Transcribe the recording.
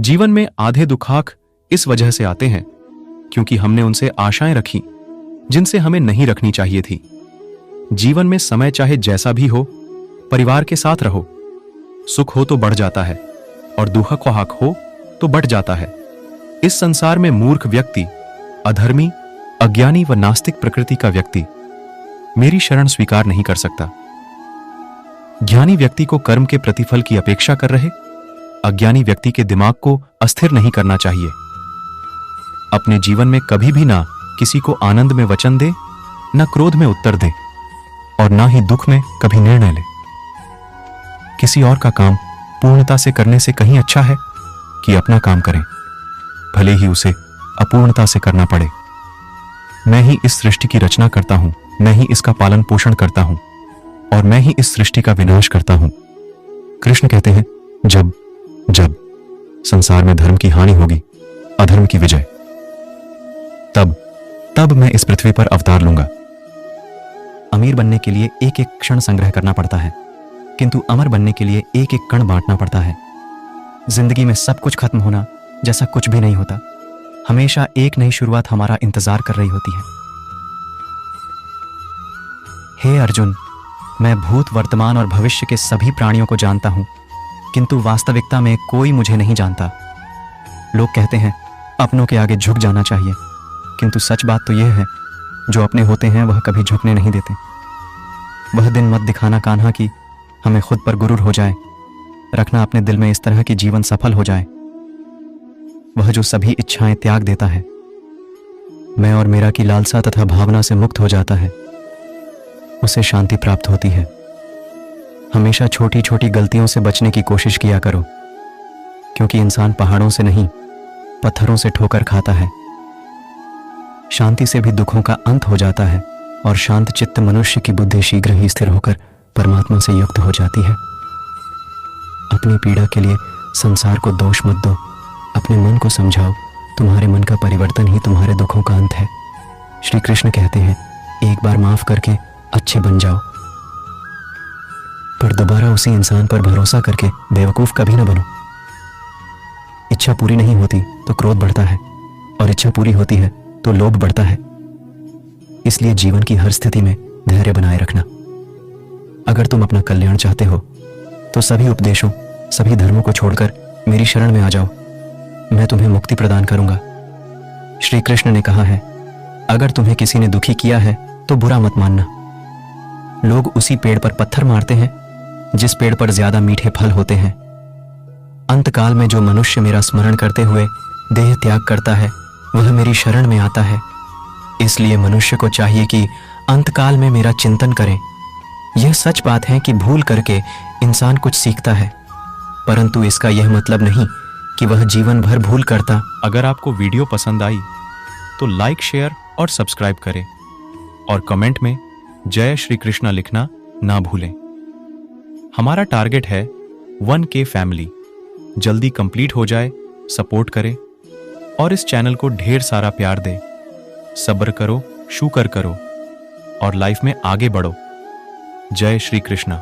जीवन में आधे दुखाक इस वजह से आते हैं क्योंकि हमने उनसे आशाएं रखी जिनसे हमें नहीं रखनी चाहिए थी। जीवन में समय चाहे जैसा भी हो, परिवार के साथ रहो। सुख हो तो बढ़ जाता है और दुख हो तो बढ़ जाता है। इस संसार में मूर्ख व्यक्ति, अधर्मी, अज्ञानी व नास्तिक प्रकृति का व्यक्ति मेरी शरण स्वीकार नहीं कर सकता। ज्ञानी व्यक्ति को कर्म के प्रतिफल की अपेक्षा कर रहे, अज्ञानी व्यक्ति के दिमाग को अस्थिर नहीं करना चाहिए। अपने जीवन में कभी भी ना किसी को आनंद में वचन दे, न क्रोध में उत्तर दे और ना ही दुख में कभी निर्णय ले। किसी और का काम पूर्णता से करने से कहीं अच्छा है कि अपना काम करें, भले ही उसे अपूर्णता से करना पड़े। मैं ही इस सृष्टि की रचना करता हूं, मैं ही इसका पालन पोषण करता हूं और मैं ही इस सृष्टि का विनाश करता हूं। कृष्ण कहते हैं, जब जब संसार में धर्म की हानि होगी, अधर्म की विजय, तब मैं इस पृथ्वी पर अवतार लूंगा। अमीर बनने के लिए एक एक क्षण संग्रह करना पड़ता है, किंतु अमर बनने के लिए एक एक कण बांटना पड़ता है। जिंदगी में सब कुछ खत्म होना जैसा कुछ भी नहीं होता। हमेशा एक नई शुरुआत हमारा इंतजार कर रही होती है। हे अर्जुन, मैं भूत, वर्तमान और भविष्य के सभी प्राणियों को जानता हूं, किंतु वास्तविकता में कोई मुझे नहीं जानता। लोग कहते हैं अपनों के आगे झुक जाना चाहिए, किंतु सच बात तो यह है, जो अपने होते हैं वह कभी झुकने नहीं देते। वह दिन मत दिखाना कान्हा कि हमें खुद पर गुरूर हो जाए। रखना अपने दिल में इस तरह कि जीवन सफल हो जाए। वह जो सभी इच्छाएं त्याग देता है, मैं और मेरा की लालसा तथा भावना से मुक्त हो जाता है, उसे शांति प्राप्त होती है। हमेशा छोटी छोटी गलतियों से बचने की कोशिश किया करो, क्योंकि इंसान पहाड़ों से नहीं पत्थरों से ठोकर खाता है। शांति से भी दुखों का अंत हो जाता है और शांत चित्त मनुष्य की बुद्धि शीघ्र ही स्थिर होकर परमात्मा से युक्त हो जाती है। अपनी पीड़ा के लिए संसार को दोष मत दो, अपने मन को समझाओ। तुम्हारे मन का परिवर्तन ही तुम्हारे दुखों का अंत है। श्री कृष्ण कहते हैं, एक बार माफ करके अच्छे बन जाओ, पर दोबारा उसी इंसान पर भरोसा करके बेवकूफ कभी न बनो। इच्छा पूरी नहीं होती तो क्रोध बढ़ता है और इच्छा पूरी होती है तो लोभ बढ़ता है। इसलिए जीवन की हर स्थिति में धैर्य बनाए रखना। अगर तुम अपना कल्याण चाहते हो तो सभी उपदेशों, सभी धर्मों को छोड़कर मेरी शरण में आ जाओ। मैं तुम्हें मुक्ति प्रदान करूंगा। श्री कृष्ण ने कहा है, अगर तुम्हें किसी ने दुखी किया है तो बुरा मत मानना। लोग उसी पेड़ पर पत्थर मारते हैं जिस पेड़ पर ज्यादा मीठे फल होते हैं। अंतकाल में जो मनुष्य मेरा स्मरण करते हुए देह त्याग करता है, वह मेरी शरण में आता है। इसलिए मनुष्य को चाहिए कि अंतकाल में मेरा चिंतन करें। यह सच बात है कि भूल करके इंसान कुछ सीखता है, परंतु इसका यह मतलब नहीं कि वह जीवन भर भूल करता। अगर आपको वीडियो पसंद आई तो लाइक, शेयर और सब्सक्राइब करें और कमेंट में जय श्री कृष्णा लिखना ना भूलें। हमारा टारगेट है 1K फैमिली। जल्दी कंप्लीट हो जाए। सपोर्ट करें और इस चैनल को ढेर सारा प्यार दें। सब्र करो, शुक्र करो और लाइफ में आगे बढ़ो। जय श्री कृष्णा।